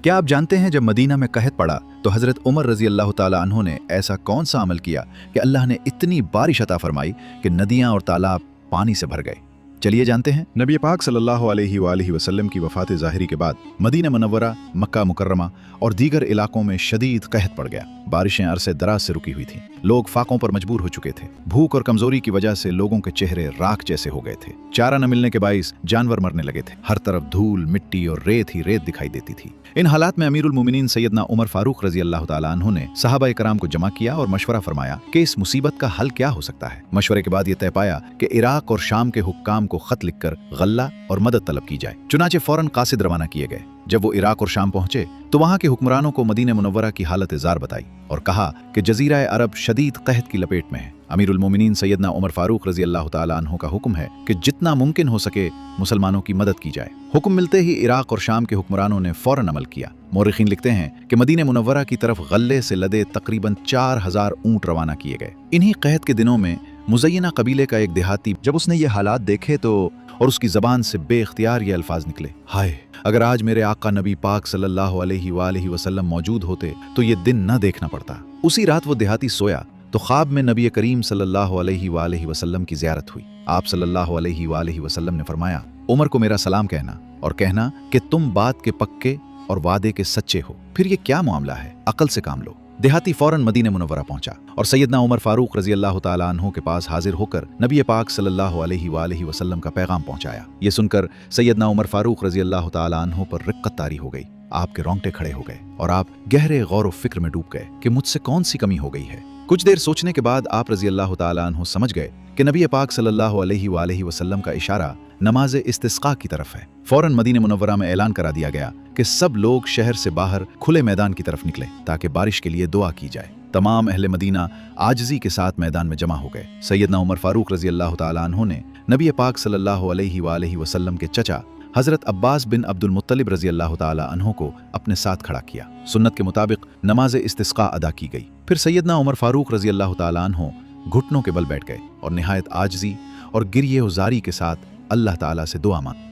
क्या आप जानते हैं जब मदीना में कहत पड़ा तो हजरत उमर रजी अल्लाह ताला अन्हो ने ऐसा कौन सा अमल किया कि अल्लाह ने इतनी बारिश अता फरमाई कि नदियां और तालाब पानी से भर गए। चलिए जानते हैं। नबी पाक सल्लल्लाहु अलैहि वसल्लम की वफ़ात ज़ाहिरी के बाद मदीना मुनव्वरा, मक्का मुकर्रमा और दीगर इलाकों में शदीद कहत पड़ गया। बारिशें अरसे दराज से रुकी हुई थीं। लोग फाकों पर मजबूर हो चुके थे। भूख और कमजोरी की वजह से लोगों के चेहरे राख जैसे हो गए थे। चारा न मिलने के बाइस जानवर मरने लगे थे। हर तरफ धूल, मिट्टी और रेत ही रेत दिखाई देती थी। इन हालात में अमीरुल मोमिनीन सैयदना उमर फारूक रजी अल्लाह ताला अन्हु ने सहाबा कराम को जमा किया और मशवरा फरमाया कि इस मुसीबत का हल क्या हो सकता है। मशवरे के बाद ये तय पाया कि इराक और शाम के हुक्काम को खत लिखकर गल्ला और मदद तलब की जाए। चुनाचे फौरन कासिद रवाना किए गए। जब वो इराक और शाम पहुंचे तो वहां के हुक्मरानों को मदीना मुनव्वरा की हालत जार बताई और कहा कि जजीरा अरब शदीद कहत की लपेट में है। अमीरुल मोमिनीन सैयदना उमर फारूक रजी अल्लाह ताला अन्हु का हुक्म है कि जितना मुमकिन हो सके मुसलमानों की मदद की जाए। हुक्म मिलते ही इराक और शाम के हुक्मरानों ने फौरन अमल किया। मौरिखीन लिखते हैं कि मदीना मुनव्वरा की तरफ गल्ले से लदे तकरीबन 4000 ऊंट रवाना किए गए। इन्हीं कहत के दिनों में मुज़य्यना कबीले का एक देहाती जब उसने ये हालात देखे तो और उसकी ज़बान से बेख्तियार ये अल्फाज निकले, हाय अगर आज मेरे आका नबी पाक सल्लल्लाहु अलैहि वसल्लम मौजूद होते तो ये दिन न देखना पड़ता। उसी रात वो देहाती सोया तो ख्वाब में नबी करीम सल्लल्लाहु अलैहि वसल्लम की ज़ियारत हुई। आप सल्लल्लाहु अलैहि वसल्लम ने फरमाया, उमर को मेरा सलाम कहना और कहना कि तुम बात के पक्के और वादे के सच्चे हो। फिर ये क्या मामला है, अकल से काम लो। देहाती फौरन मदीना मुनव्वरा पहुंचा और सैयदना उमर फारूक रजी अल्लाह ताला अन्हु के पास हाजिर होकर नबी पाक सल्लल्लाहु अलैहि वसल्लम का पैगाम पहुंचाया। ये सुनकर सैयदना उमर फारूक रजी अल्लाह ताला अन्हु पर रिक्कत तारी हो गई। आपके रोंगटे खड़े हो गए और आप गहरे गौर व फिक्र में डूब गए कि मुझसे कौन सी कमी हो गई है। कुछ देर सोचने के बाद आप रजी अल्लाह ताला अन्हु समझ गए कि नबी पाक सल्लल्लाहु अलैहि वसल्लम का इशारा नमाज इस्तिस्का की तरफ है। फौरन मदीना मुनव्वरा में ऐलान करा दिया गया कि सब लोग शहर से बाहर खुले मैदान की तरफ निकले ताकि बारिश के लिए दुआ की जाए। तमाम अहले मदीना आजिज़ी के साथ मैदान में जमा हो गए। सैयदना उमर फारूक रजी अल्लाह ताला अन्हु ने नबी पाक सल्लल्लाहु अलैहि वसल्लम के चचा हजरत अब्बास बिन अब्दुल मुत्तलिब रजी अल्लाह ताला अन्हु को अपने साथ खड़ा किया। सुन्नत के मुताबिक नमाज इस्तिस्का अदा की गई। फिर सैयदना उमर फारूक रजी अल्लाह ताला अन्हु घुटनों के बल बैठ गए और निहायत आजिज़ी और गिरिए उजारी के साथ अल्लाह ताला से दुआ मांगी।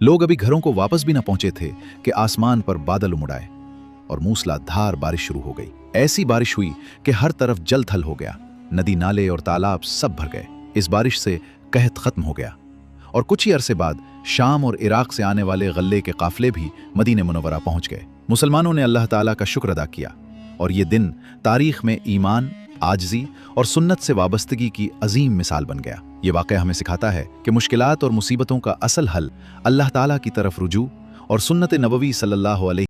लोग अभी घरों को वापस भी न पहुंचे थे कि आसमान पर बादल उमड़ाए और मूसलाधार बारिश शुरू हो गई। ऐसी बारिश हुई कि हर तरफ जल थल हो गया। नदी नाले और तालाब सब भर गए। इस बारिश से कहत खत्म हो गया और कुछ ही अरसे बाद शाम और इराक से आने वाले गल्ले के काफिले भी मदीना मुनव्वरा पहुंच गए। मुसलमानों ने अल्लाह ताला का शुक्र अदा किया और ये दिन तारीख में ईमान, आजिज़ी और सुन्नत से वाबस्तगी की अजीम मिसाल बन गया। ये वाक़या हमें सिखाता है कि मुश्किलात और मुसीबतों का असल हल अल्लाह ताला की तरफ रुजू और सुन्नत नबवी सल्लल्लाहु अलैहि